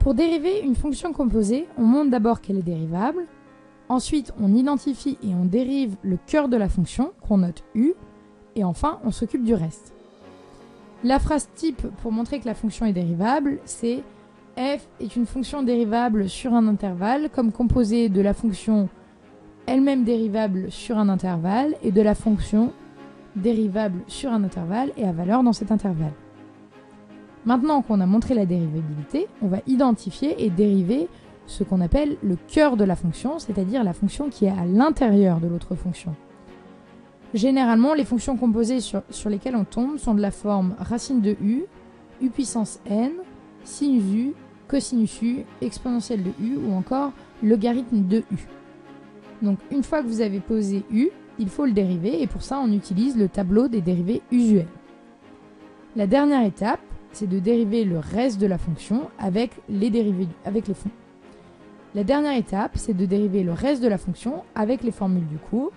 Pour dériver une fonction composée, on montre d'abord qu'elle est dérivable, ensuite on identifie et on dérive le cœur de la fonction, qu'on note U, et enfin on s'occupe du reste. La phrase type pour montrer que la fonction est dérivable, c'est f est une fonction dérivable sur un intervalle comme composée de la fonction elle-même dérivable sur un intervalle et de la fonction dérivable sur un intervalle et à valeur dans cet intervalle. Maintenant qu'on a montré la dérivabilité, on va identifier et dériver ce qu'on appelle le cœur de la fonction, c'est-à-dire la fonction qui est à l'intérieur de l'autre fonction. Généralement, les fonctions composées sur lesquelles on tombe sont de la forme racine de u, u puissance n, sinus u, cosinus u, exponentielle de u ou encore logarithme de u. Donc une fois que vous avez posé u, il faut le dériver et pour ça on utilise le tableau des dérivés usuels. La dernière étape, c'est de dériver le reste de la fonction avec les fonds. La dernière étape, c'est de dériver le reste de la fonction avec les formules du cours.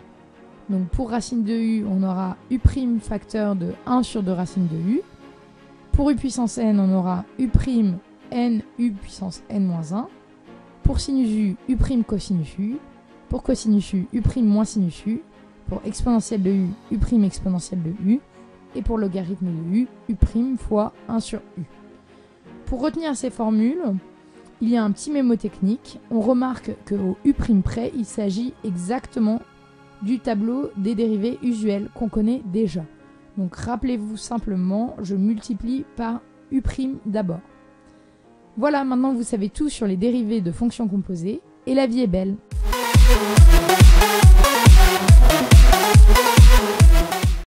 Donc pour racine de u, on aura u' facteur de 1 sur 2 racine de u. Pour u puissance n, on aura u' n u puissance n-1. Pour sinus u, u' cosinus u. Pour cosinus u, u' moins sinus u. Pour exponentielle de u, u' exponentielle de u. Et pour logarithme de u, u' fois 1 sur u. Pour retenir ces formules, il y a un petit mémo technique. On remarque qu'au u' près, il s'agit exactement du tableau des dérivés usuels qu'on connaît déjà. Donc rappelez-vous simplement, je multiplie par u' d'abord. Voilà, maintenant vous savez tout sur les dérivés de fonctions composées, et la vie est belle.